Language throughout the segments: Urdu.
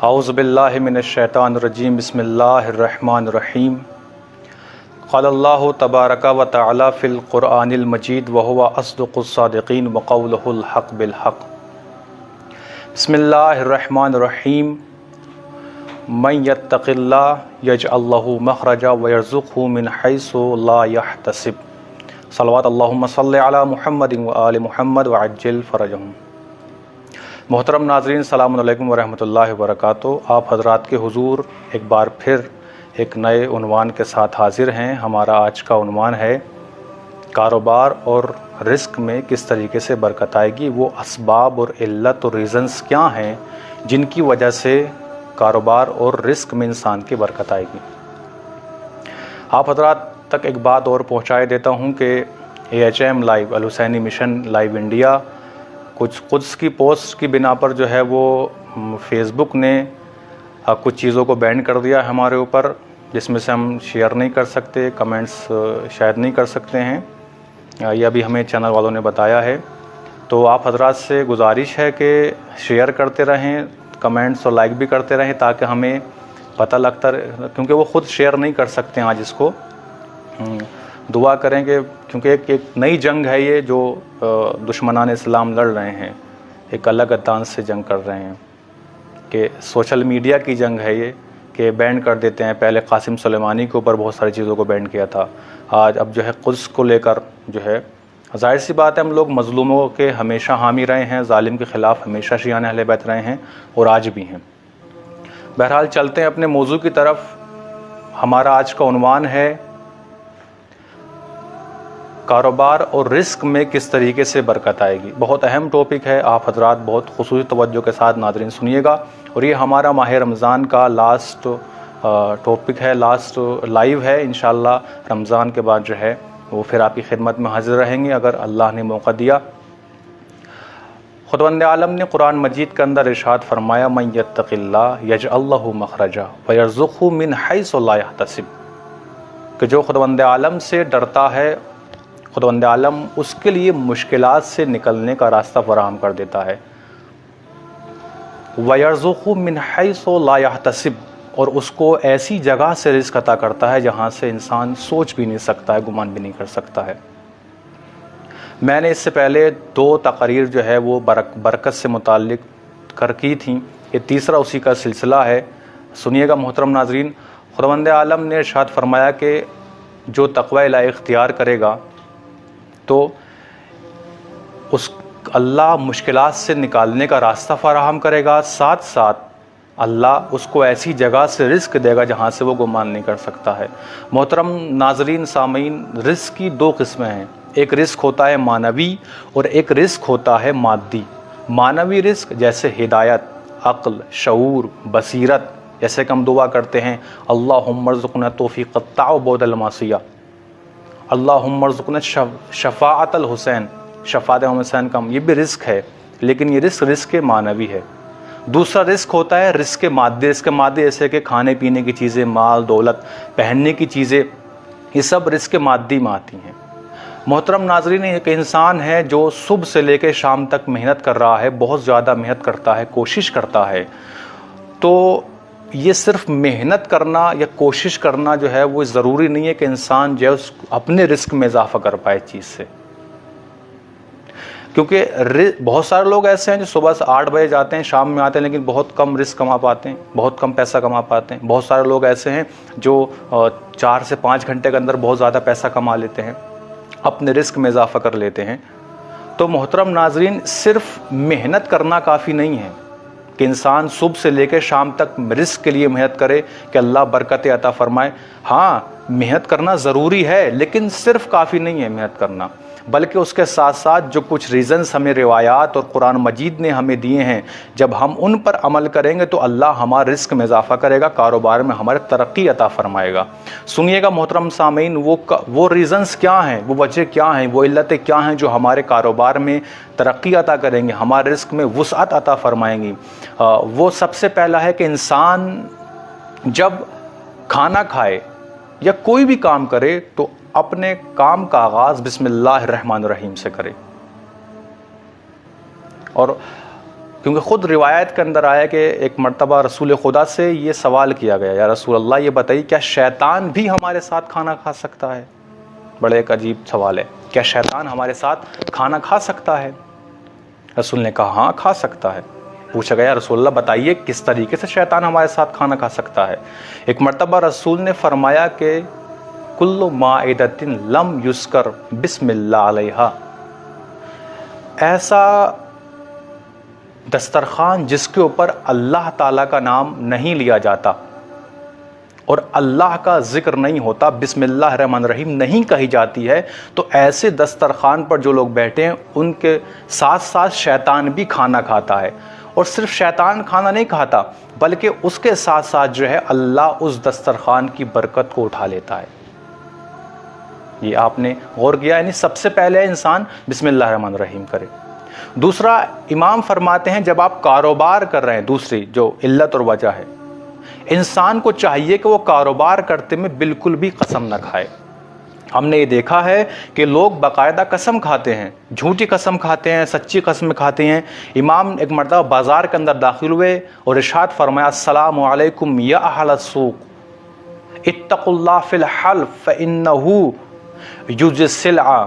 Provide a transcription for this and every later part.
اعوذ باللہ من الشیطان الرجیم بسم اللہ الرحمن الرحیم قال اللہ تبارک و تعالی فی القرآن المجید وہو اصدق الصادقین وقولہ الحق بالحق۔ بسم اللہ الرحمن الرحیم من یتق اللہ یجعل لہ مخرجا ویرزقہ من حیث لا یحتسب۔ صلوات اللہم صلی علی محمد وآل محمد وعجل فرجہم۔ محترم ناظرین، السلام علیکم ورحمۃ اللہ وبرکاتہ۔ آپ حضرات کے حضور ایک بار پھر ایک نئے عنوان کے ساتھ حاضر ہیں۔ ہمارا آج کا عنوان ہے کاروبار اور رزق میں کس طریقے سے برکت آئے گی، وہ اسباب اور علت اور ریزنز کیا ہیں جن کی وجہ سے کاروبار اور رزق میں انسان کی برکت آئے گی۔ آپ حضرات تک ایک بات اور پہنچائے دیتا ہوں کہ AHM لائیو الحسینی مشن لائیو انڈیا کچھ قدس کی پوسٹ کی بنا پر جو ہے وہ فیس بک نے کچھ چیزوں کو بین کر دیا ہے ہمارے اوپر، جس میں سے ہم شیئر نہیں کر سکتے، کمنٹس شاید نہیں کر سکتے ہیں، یہ ابھی ہمیں چینل والوں نے بتایا ہے۔ تو آپ حضرات سے گزارش ہے کہ شیئر کرتے رہیں، کمنٹس اور لائک بھی کرتے رہیں تاکہ ہمیں پتہ لگتا رہے، کیونکہ وہ خود شیئر نہیں کر سکتے ہیں آج اس کو۔ دعا کریں کہ کیونکہ ایک نئی جنگ ہے یہ جو دشمنان اسلام لڑ رہے ہیں، ایک الگ انداز سے جنگ کر رہے ہیں کہ سوشل میڈیا کی جنگ ہے یہ کہ بین کر دیتے ہیں۔ پہلے قاسم سلیمانی کے اوپر بہت ساری چیزوں کو بین کیا تھا، آج اب جو ہے قدس کو لے کر جو ہے ظاہر سی بات ہے ہم لوگ مظلوموں کے ہمیشہ حامی رہے ہیں، ظالم کے خلاف ہمیشہ شیعان اہل بیت رہے ہیں اور آج بھی ہیں۔ بہرحال چلتے ہیں اپنے موضوع کی طرف۔ ہمارا آج کا عنوان ہے کاروبار اور رزق میں کس طریقے سے برکت آئے گی۔ بہت اہم ٹاپک ہے، آپ حضرات بہت خصوصی توجہ کے ساتھ ناظرین سنیے گا، اور یہ ہمارا ماہ رمضان کا لاسٹ ٹاپک ہے، لاسٹ لائیو ہے۔ انشاءاللہ رمضان کے بعد جو ہے وہ پھر آپ کی خدمت میں حاضر رہیں گے اگر اللہ نے موقع دیا۔ خداوند عالم نے قرآن مجید کے اندر ارشاد فرمایا من یتق اللہ یجعل لہ مخرجا ویرزقہ من حیث لا یحتسب، کہ جو خداوند عالم سے ڈرتا ہے خداوند عالم اس کے لیے مشکلات سے نکلنے کا راستہ فراہم کر دیتا ہے۔ وَيَرْزُقُهُ مِنْ حَيْثُ لَا يَحْتَسِبُ، اور اس کو ایسی جگہ سے رزق عطا کرتا ہے جہاں سے انسان سوچ بھی نہیں سکتا ہے، گمان بھی نہیں کر سکتا ہے۔ میں نے اس سے پہلے 2 تقاریر جو ہے وہ برکت سے متعلق کی تھیں، یہ تیسرا اسی کا سلسلہ ہے۔ سنیے گا محترم ناظرین۔ خداوند عالم نے ارشاد فرمایا کہ جو تقوی الہی اختیار کرے گا تو اس اللہ مشکلات سے نکالنے کا راستہ فراہم کرے گا، ساتھ ساتھ اللہ اس کو ایسی جگہ سے رزق دے گا جہاں سے وہ گمان نہیں کر سکتا ہے۔ محترم ناظرین سامعین، رزق کی 2 قسمیں ہیں، ایک رزق ہوتا ہے معنوی اور ایک رزق ہوتا ہے مادی۔ معنوی رزق جیسے ہدایت، عقل، شعور، بصیرت، جیسے کہ ہم دعا کرتے ہیں اللہم ارزقنا توفیق الطاعۃ بعد المعصیہ، اللہم ارزقنا شفاعت الحسین، شفاعت امام حسین کا، یہ بھی رزق ہے، لیکن یہ رزق معنوی ہے۔ دوسرا رزق ہوتا ہے رزق مادی۔ رزق مادی جیسے کہ کھانے پینے کی چیزیں، مال دولت، پہننے کی چیزیں، یہ سب رزق مادی میں آتی ہیں۔ محترم ناظرین، ایک انسان ہے جو صبح سے لے کے شام تک محنت کر رہا ہے، بہت زیادہ محنت کرتا ہے، کوشش کرتا ہے، تو یہ صرف محنت کرنا یا کوشش کرنا جو ہے وہ ضروری نہیں ہے کہ انسان جو ہے اپنے رزق میں اضافہ کر پائے چیز سے، کیونکہ بہت سارے لوگ ایسے ہیں جو صبح سے 8 بجے جاتے ہیں، شام میں آتے ہیں، لیکن بہت کم رزق کما پاتے ہیں، بہت کم پیسہ کما پاتے ہیں۔ بہت سارے لوگ ایسے ہیں جو 4 سے 5 گھنٹے کے اندر بہت زیادہ پیسہ کما لیتے ہیں، اپنے رزق میں اضافہ کر لیتے ہیں۔ تو محترم ناظرین، صرف محنت کرنا کافی نہیں ہے کہ انسان صبح سے لے کے شام تک رزق کے لیے محنت کرے کہ اللہ برکت عطا فرمائے۔ ہاں، محنت کرنا ضروری ہے، لیکن صرف کافی نہیں ہے محنت کرنا، بلکہ اس کے ساتھ ساتھ جو کچھ ریزنز ہمیں روایات اور قرآن مجید نے ہمیں دیے ہیں، جب ہم ان پر عمل کریں گے تو اللہ ہمارے رزق میں اضافہ کرے گا، کاروبار میں ہمارے ترقی عطا فرمائے گا۔ سنیے گا محترم سامعین، وہ ریزنز کیا ہیں، وہ وجہ کیا ہیں، وہ علتیں کیا ہیں جو ہمارے کاروبار میں ترقی عطا کریں گے، ہمارے رزق میں وسعت عطا فرمائیں گی۔ وہ سب سے پہلا ہے کہ انسان جب کھانا کھائے یا کوئی بھی کام کرے تو اپنے کام کا آغاز بسم اللہ الرحمن الرحیم سے کرے، اور کیونکہ خود روایت کے اندر آیا کہ ایک مرتبہ رسول خدا سے یہ سوال کیا گیا، یا رسول اللہ یہ بتائیے کیا شیطان بھی ہمارے ساتھ کھانا کھا سکتا ہے؟ بڑے ایک عجیب سوال ہے، کیا شیطان ہمارے ساتھ کھانا کھا سکتا ہے؟ رسول نے کہا ہاں کھا سکتا ہے۔ پوچھا گیا رسول اللہ بتائیے کس طریقے سے شیطان ہمارے ساتھ کھانا کھا سکتا ہے؟ ایک مرتبہ رسول نے فرمایا کہ کل مائدۃ لم یذکر بسم اللہ علیہا، ایسا دسترخوان جس کے اوپر اللہ تعالیٰ کا نام نہیں لیا جاتا اور اللہ کا ذکر نہیں ہوتا، بسم اللہ الرحمن الرحیم نہیں کہی جاتی ہے، تو ایسے دسترخوان پر جو لوگ بیٹھے ہیں ان کے ساتھ ساتھ شیطان بھی کھانا کھاتا ہے، اور صرف شیطان کھانا نہیں کھاتا بلکہ اس کے ساتھ ساتھ جو ہے اللہ اس دسترخوان کی برکت کو اٹھا لیتا ہے۔ یہ آپ نے غور کیا؟ یعنی سب سے پہلے انسان بسم اللہ الرحمن الرحیم کرے۔ دوسرا، امام فرماتے ہیں جب آپ کاروبار کر رہے ہیں، دوسری جو علت اور وجہ ہے، انسان کو چاہیے کہ وہ کاروبار کرتے میں بالکل بھی قسم نہ کھائے۔ ہم نے یہ دیکھا ہے کہ لوگ باقاعدہ قسم کھاتے ہیں، جھوٹی قسم کھاتے ہیں، سچی قسم کھاتے ہیں۔ امام ایک مرتبہ بازار کے اندر داخل ہوئے اور ارشاد فرمایا السلام علیکم یا اہل السوق اتقوا اللہ فی الحلف فانہ یجزی السلع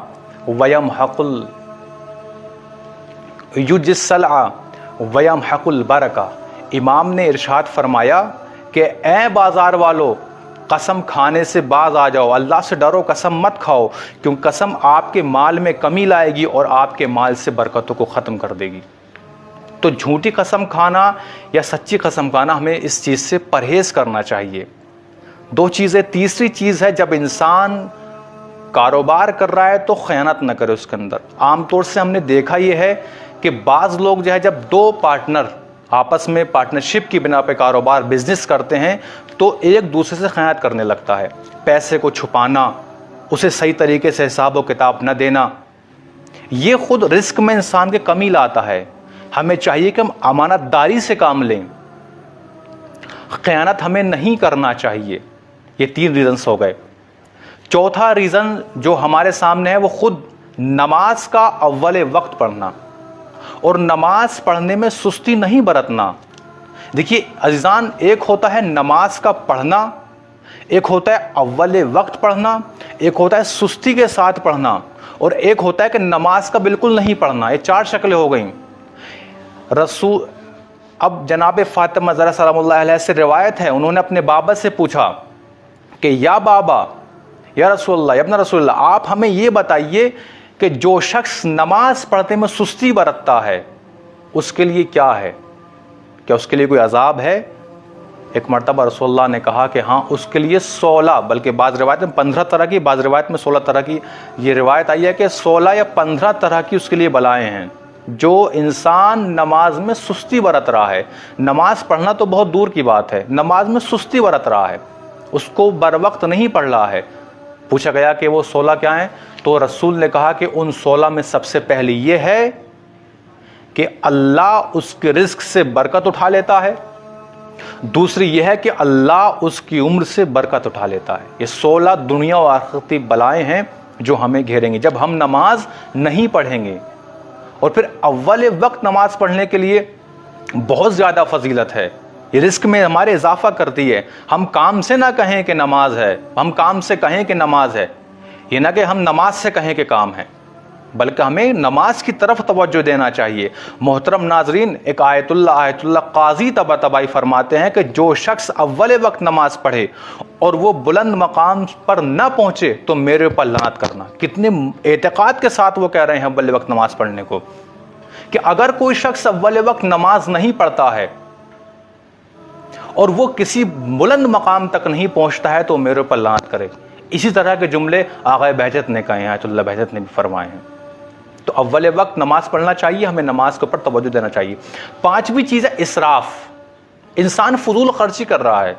ویمحق البرکہ۔ امام نے ارشاد فرمایا کہ اے بازار والو، قسم کھانے سے باز آ جاؤ، اللہ سے ڈرو، قسم مت کھاؤ، کیونکہ قسم آپ کے مال میں کمی لائے گی اور آپ کے مال سے برکتوں کو ختم کر دے گی۔ تو جھوٹی قسم کھانا یا سچی قسم کھانا، ہمیں اس چیز سے پرہیز کرنا چاہیے۔ دو چیزیں۔ تیسری چیز ہے جب انسان کاروبار کر رہا ہے تو خیانت نہ کرے اس کے اندر۔ عام طور سے ہم نے دیکھا یہ ہے کہ بعض لوگ جو ہے جب دو پارٹنر آپس میں پارٹنرشپ کی بنا پہ کاروبار بزنس کرتے ہیں تو ایک دوسرے سے خیانت کرنے لگتا ہے، پیسے کو چھپانا، اسے صحیح طریقے سے حساب و کتاب نہ دینا، یہ خود رزق میں انسان کے کمی لاتا ہے۔ ہمیں چاہیے کہ ہم امانت داری سے کام لیں، خیانت ہمیں نہیں کرنا چاہیے۔ یہ 3 ریزنز ہو گئے۔ چوتھا ریزن جو ہمارے سامنے ہے وہ خود نماز کا اول وقت پڑھنا، اور نماز پڑھنے میں سستی نہیں برتنا۔ دیکھیے عزیزان، ایک ہوتا ہے نماز کا پڑھنا، ایک ہوتا ہے اول وقت پڑھنا، ایک ہوتا ہے سستی کے ساتھ پڑھنا، اور ایک ہوتا ہے کہ نماز کا بالکل نہیں پڑھنا۔ یہ 4 شکلیں ہو گئیں۔ اب جناب فاطمہ زہرا سلام اللہ علیہ سے روایت ہے، انہوں نے اپنے بابا سے پوچھا کہ یا بابا، یا رسول اللہ، یا ابن رسول اللہ، آپ ہمیں یہ بتائیے کہ جو شخص نماز پڑھتے میں سستی برتتا ہے اس کے لیے کیا ہے؟ کیا اس کے لیے کوئی عذاب ہے؟ ایک مرتبہ رسول اللہ نے کہا کہ ہاں، اس کے لیے 16، بلکہ بعض روایت میں 15 طرح کی، بعض روایت میں 16 طرح کی یہ روایت آئی ہے کہ 16 یا 15 طرح کی اس کے لیے بلائیں ہیں۔ جو انسان نماز میں سستی برت رہا ہے، نماز پڑھنا تو بہت دور کی بات ہے، نماز میں سستی برت رہا ہے، اس کو بر وقت نہیں پڑھ رہا ہے۔ پوچھا گیا کہ وہ 16 کیا ہیں؟ تو رسول نے کہا کہ ان 16 میں سب سے پہلی یہ ہے کہ اللہ اس کے رزق سے برکت اٹھا لیتا ہے، دوسری یہ ہے کہ اللہ اس کی عمر سے برکت اٹھا لیتا ہے۔ یہ 16 دنیا و آخرتی بلائیں ہیں جو ہمیں گھیریں گے جب ہم نماز نہیں پڑھیں گے۔ اور پھر اول وقت نماز پڑھنے کے لیے بہت زیادہ فضیلت ہے، یہ رزق میں ہمارے اضافہ کرتی ہے۔ ہم کام سے نہ کہیں کہ نماز ہے، ہم کام سے کہیں کہ نماز ہے، یہ نہ کہ ہم نماز سے کہیں کہ کام ہے، بلکہ ہمیں نماز کی طرف توجہ دینا چاہیے۔ محترم ناظرین، ایک آیت اللہ قاضی طباطبائی فرماتے ہیں کہ جو شخص اول وقت نماز پڑھے اور وہ بلند مقام پر نہ پہنچے تو میرے اوپر لعنت کرنا۔ کتنے اعتقاد کے ساتھ وہ کہہ رہے ہیں اول وقت نماز پڑھنے کو، کہ اگر کوئی شخص اول وقت نماز نہیں پڑھتا ہے اور وہ کسی بلند مقام تک نہیں پہنچتا ہے تو میرے اوپر لعنت کرے۔ اسی طرح کے جملے آقا بہجت نے کہے ہیں، آیت اللہ بہجت نے بھی فرمائے ہیں۔ تو اول وقت نماز پڑھنا چاہیے، ہمیں نماز کے اوپر توجہ دینا چاہیے۔ 5ویں چیز ہے اسراف۔ انسان فضول خرچی کر رہا ہے،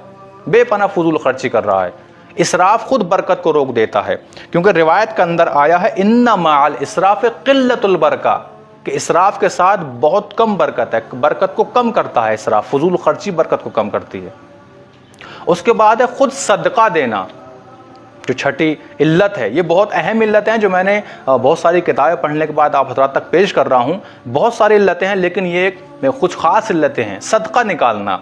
بے پناہ فضول خرچی کر رہا ہے۔ اسراف خود برکت کو روک دیتا ہے، کیونکہ روایت کے اندر آیا ہے ان مع الاسراف قلت البرکہ، کہ اسراف کے ساتھ بہت کم برکت ہے، برکت کو کم کرتا ہے اسراف، فضول خرچی برکت کو کم کرتی ہے۔ اس کے بعد ہے خود صدقہ دینا۔ جو چھٹی علت ہے، یہ بہت اہم علتیں ہیں جو میں نے بہت ساری کتابیں پڑھنے کے بعد آپ حضرات تک پیش کر رہا ہوں. بہت ساری علتیں ہیں لیکن یہ ایک کچھ خاص علتیں ہیں. صدقہ نکالنا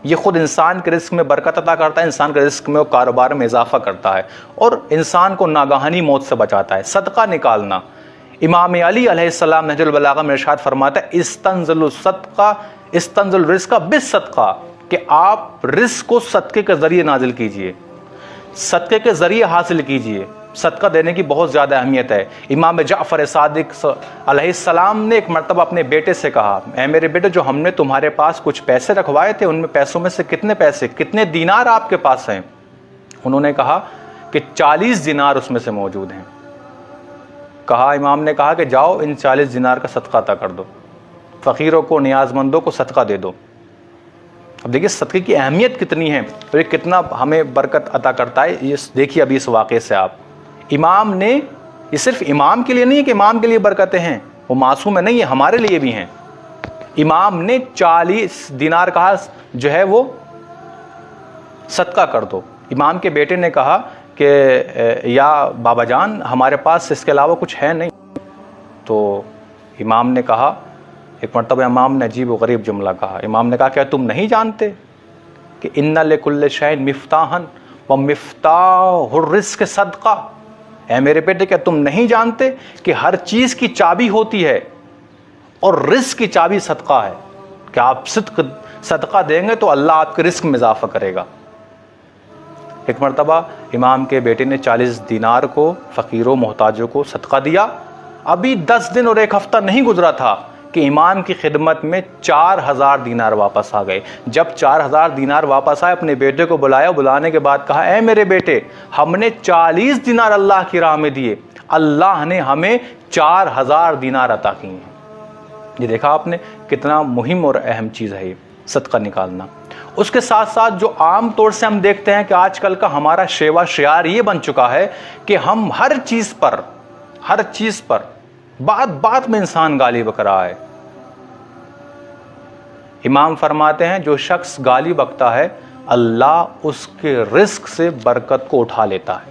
یہ خود انسان کے رزق میں برکت عطا کرتا ہے، انسان کے رزق میں اور کاروبار میں اضافہ کرتا ہے اور انسان کو ناگہانی موت سے بچاتا ہے. صدقہ نکالنا، امام علی علیہ السلام نہج البلاغہ میں ارشاد فرماتا ہے استنزل الصدقہ استنزل الرزق بالصدقہ، کہ آپ رزق کو صدقے کے ذریعے نازل کیجئے، صدقے کے ذریعے حاصل کیجئے. صدقہ دینے کی بہت زیادہ اہمیت ہے. امام جعفر صادق علیہ السلام نے ایک مرتبہ اپنے بیٹے سے کہا، اے میرے بیٹے، جو ہم نے تمہارے پاس کچھ پیسے رکھوائے تھے ان میں پیسوں میں سے کتنے دینار آپ کے پاس ہیں؟ انہوں نے کہا کہ 40 دینار اس میں سے موجود ہیں. امام نے کہا کہ جاؤ ان 40 دینار کا صدقہ عطا کر دو، فقیروں کو، نیاز مندوں کو صدقہ دے دو. اب دیکھیے صدقے کی اہمیت کتنی ہے اور یہ کتنا ہمیں برکت عطا کرتا ہے. یہ دیکھیے ابھی اس واقعے سے آپ، امام نے، یہ صرف امام کے لیے نہیں ہے کہ امام کے لیے برکتیں ہیں، وہ معصوم ہے، نہیں، یہ ہمارے لیے بھی ہیں. امام نے 40 دینار کہا جو ہے وہ صدقہ کر دو. امام کے بیٹے نے کہا کہ یا بابا جان ہمارے پاس اس کے علاوہ کچھ ہے نہیں. تو امام نے کہا، ایک مرتبہ امام نے عجیب و غریب جملہ کہا. امام نے کہا کیا تم نہیں جانتے کہ ان لکل شیء مفتاحا ومفتاح الرزق صدقہ؟ اے میرے بیٹے کیا تم نہیں جانتے کہ ہر چیز کی چابی ہوتی ہے اور رزق کی چابی صدقہ ہے، کہ آپ صدقہ دیں گے تو اللہ آپ کے رزق میں اضافہ کرے گا. ایک مرتبہ امام کے بیٹے نے 40 دینار کو فقیروں محتاجوں کو صدقہ دیا. ابھی 10 دن اور ایک ہفتہ نہیں گزرا تھا کہ امام کی خدمت میں 4000 دینار واپس آ گئے. جب 4000 دینار واپس آئے اپنے بیٹے کو بلایا، بلانے کے بعد کہا اے میرے بیٹے، ہم نے 40 دینار اللہ کی راہ میں دیے، اللہ نے ہمیں 4000 دینار عطا کیے ہیں. یہ دیکھا آپ نے کتنا مہم اور اہم چیز ہے یہ صدقہ نکالنا. اس کے ساتھ ساتھ جو عام طور سے ہم دیکھتے ہیں کہ آج کل کا ہمارا شیوا شعار یہ بن چکا ہے کہ ہم ہر چیز پر بات میں انسان گالی بک رہا ہے. امام فرماتے ہیں جو شخص گالی بکتا ہے اللہ اس کے رزق سے برکت کو اٹھا لیتا ہے،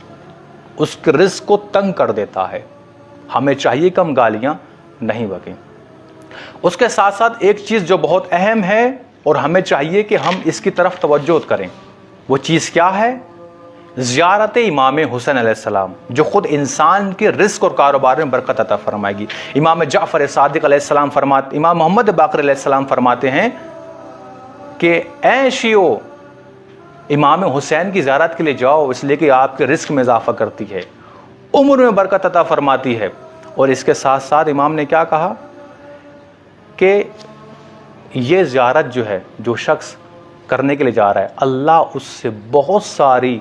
اس کے رزق کو تنگ کر دیتا ہے. ہمیں چاہیے کہ ہم گالیاں نہیں بکیں. اس کے ساتھ ساتھ ایک چیز جو بہت اہم ہے اور ہمیں چاہیے کہ ہم اس کی طرف توجہ کریں، وہ چیز کیا ہے؟ زیارت امام حسین علیہ السلام، جو خود انسان کے رزق اور کاروبار میں برکت عطا فرمائے گی. امام جعفر صادق علیہ السلام امام محمد باقر علیہ السلام فرماتے ہیں کہ اے شیعو، امام حسین کی زیارت کے لیے جاؤ، اس لیے کہ آپ کے رزق میں اضافہ کرتی ہے، عمر میں برکت عطا فرماتی ہے. اور اس کے ساتھ ساتھ امام نے کیا کہا کہ یہ زیارت جو ہے، جو شخص کرنے کے لیے جا رہا ہے، اللہ اس سے بہت ساری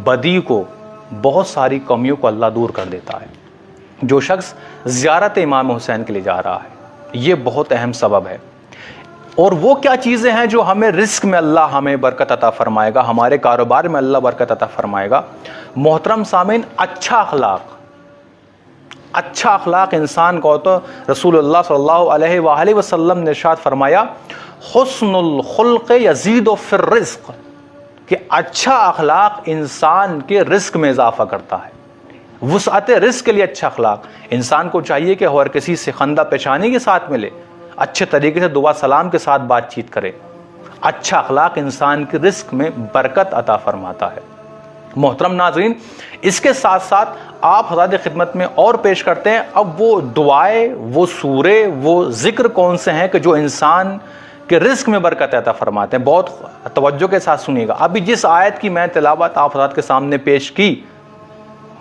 بدی کو، بہت ساری کمیوں کو اللہ دور کر دیتا ہے. جو شخص زیارت امام حسین کے لیے جا رہا ہے، یہ بہت اہم سبب ہے. اور وہ کیا چیزیں ہیں جو ہمیں رزق میں اللہ ہمیں برکت عطا فرمائے گا، ہمارے کاروبار میں اللہ برکت عطا فرمائے گا؟ محترم سامعین، اچھا اخلاق انسان کو تو رسول اللہ صلی اللہ علیہ وآلہ وسلم نے ارشاد فرمایا حسن الخلق یزید فی الرزق، کہ اچھا اخلاق انسان کے رزق میں اضافہ کرتا ہے. وسعت رزق کے لیے اچھا اخلاق، انسان کو چاہیے کہ ہر کسی سے خندہ پیشانی کے ساتھ ملے، اچھے طریقے سے دعا سلام کے ساتھ بات چیت کرے. اچھا اخلاق انسان کے رزق میں برکت عطا فرماتا ہے. محترم ناظرین، اس کے ساتھ ساتھ آپ حضرات خدمت میں اور پیش کرتے ہیں اب وہ دعائیں، وہ سورے، وہ ذکر کون سے ہیں کہ جو انسان کے رزق میں برکت عطا فرماتے ہیں. بہت توجہ کے ساتھ سنیے گا. ابھی جس آیت کی میں تلاوت آپ حضرات کے سامنے پیش کی،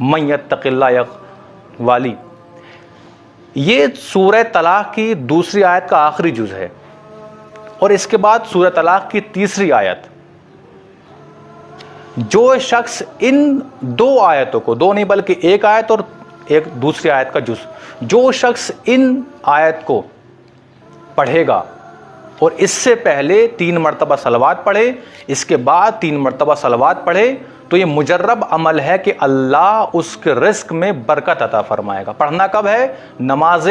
من یتق اللہ والی، یہ سورہ طلاق کی دوسری آیت کا آخری جز ہے، اور اس کے بعد سورہ طلاق کی تیسری آیت. جو شخص ان دو آیتوں کو، دو نہیں بلکہ ایک آیت اور ایک دوسری آیت کا جز، جو شخص ان آیت کو پڑھے گا اور اس سے پہلے 3 مرتبہ صلوات پڑھے، اس کے بعد 3 مرتبہ صلوات پڑھے، تو یہ مجرب عمل ہے کہ اللہ اس کے رزق میں برکت عطا فرمائے گا. پڑھنا کب ہے؟ نماز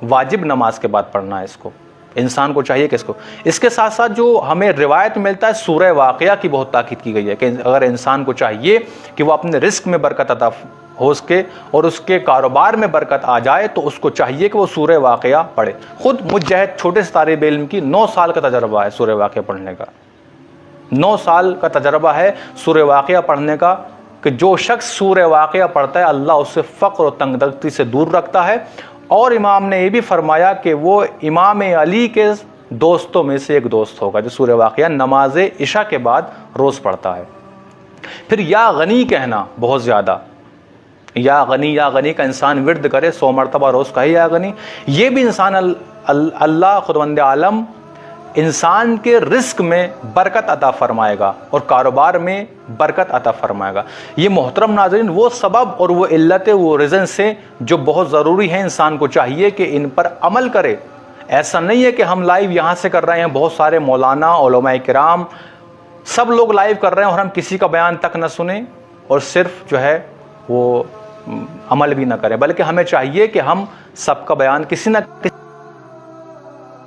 واجب نماز کے بعد پڑھنا ہے اس کو. انسان کو چاہیے کہ اس کے ساتھ ساتھ جو ہمیں روایت ملتا ہے سورہ واقعہ کی بہت تاکید کی گئی ہے کہ اگر انسان کو چاہیے کہ وہ اپنے رزق میں برکت عطا ہو سکے اور اس کے کاروبار میں برکت آ جائے تو اس کو چاہیے کہ وہ سورہ واقعہ پڑھے. خود مجھہد چھوٹے سے طالب علم کی 9 سال کا تجربہ ہے سورہ واقعہ پڑھنے کا. 9 سال کا تجربہ ہے سورہ واقعہ پڑھنے کا کہ جو شخص سورہ واقعہ پڑھتا ہے اللہ اس سے فقر و تنگ دستی سے دور رکھتا ہے. اور امام نے یہ بھی فرمایا کہ وہ امام علی کے دوستوں میں سے ایک دوست ہوگا جو سورہ واقعہ نماز عشاء کے بعد روز پڑھتا ہے. پھر یا غنی کہنا بہت زیادہ، یا غنی کا انسان ورد کرے 100 مرتبہ روز کہے یا غنی. یہ بھی انسان اللہ خداوند عالم انسان کے رزق میں برکت عطا فرمائے گا اور کاروبار میں برکت عطا فرمائے گا. یہ محترم ناظرین وہ سبب اور وہ علت وہ ریزن سے جو بہت ضروری ہیں، انسان کو چاہیے کہ ان پر عمل کرے. ایسا نہیں ہے کہ ہم لائیو یہاں سے کر رہے ہیں، بہت سارے مولانا علماء کرام سب لوگ لائیو کر رہے ہیں اور ہم کسی کا بیان تک نہ سنیں اور صرف جو ہے وہ عمل بھی نہ کریں، بلکہ ہمیں چاہیے کہ ہم سب کا بیان کسی نہ کسی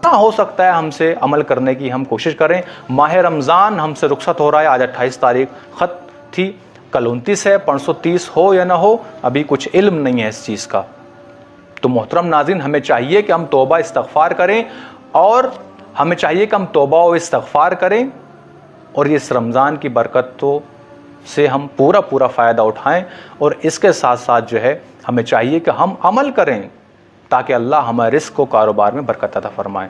ہو سکتا ہے ہم سے عمل کرنے کی ہم کوشش کریں. ماہ رمضان ہم سے رخصت ہو رہا ہے، آج 28 تاریخ خط تھی، کل 29 ہے، 530 ہو یا نہ ہو ابھی کچھ علم نہیں ہے اس چیز کا. تو محترم ناظرین ہمیں چاہیے کہ ہم توبہ استغفار کریں اور ہمیں چاہیے کہ ہم توبہ و استغفار کریں اور اس رمضان کی برکتوں سے ہم پورا فائدہ اٹھائیں. اور اس کے ساتھ ساتھ جو ہے ہمیں چاہیے کہ ہم عمل کریں تاکہ اللہ ہمارے رزق کو کاروبار میں برکت عطا فرمائے.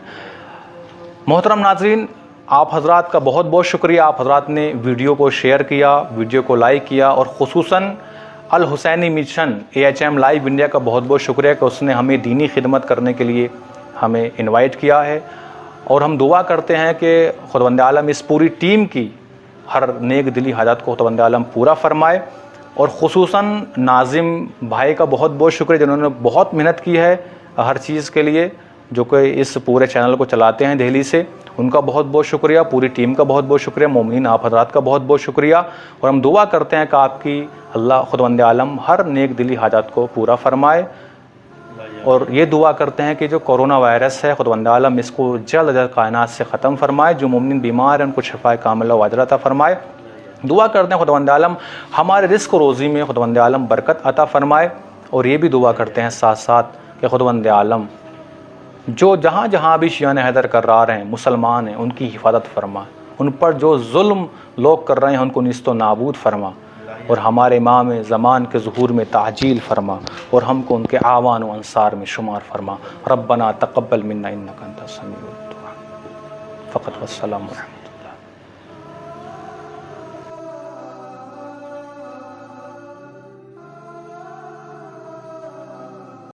محترم ناظرین آپ حضرات کا بہت بہت شکریہ، آپ حضرات نے ویڈیو کو شیئر کیا، ویڈیو کو لائک کیا، اور خصوصاً Alhusaini mission AHM live India کا بہت بہت شکریہ کہ اس نے ہمیں دینی خدمت کرنے کے لیے ہمیں انوائٹ کیا ہے. اور ہم دعا کرتے ہیں کہ خداوند عالم اس پوری ٹیم کی ہر نیک دلی حاجات کو خداوند عالم پورا فرمائے. اور خصوصاً ناظم بھائی کا بہت بہت شکریہ جنہوں نے بہت محنت کی ہے ہر چیز کے لیے، جو کہ اس پورے چینل کو چلاتے ہیں دہلی سے. ان کا بہت بہت شکریہ، پوری ٹیم کا بہت بہت شکریہ، مومنین آپ حضرات کا بہت بہت شکریہ. اور ہم دعا کرتے ہیں کہ آپ کی اللہ خداوند عالم ہر نیک دلی حاجات کو پورا فرمائے. اور یہ دعا کرتے ہیں کہ جو کورونا وائرس ہے خداوند عالم اس کو جلد از جلد کائنات سے ختم فرمائے. جو مومنین بیمار ہیں ان کو شفائے کاملہ و عاجلہ عطا فرمائے. دعا کرتے ہیں خداوند عالم ہمارے رزق و روزی میں خداوند عالم برکت عطا فرمائے. اور یہ بھی دعا کرتے ہیں ساتھ ساتھ کہ خداوند عالم جو جہاں بھی شیعان حیدر کر رہے ہیں مسلمان ہیں ان کی حفاظت فرما، ان پر جو ظلم لوگ کر رہے ہیں ان کو نیست و نابود فرما، اور ہمارے امام زمان کے ظہور میں تعجیل فرما اور ہم کو ان کے اعوان و انصار میں شمار فرما. ربنا تقبل منا انک انت السمیع الدعاء. فقط والسلام علیکم.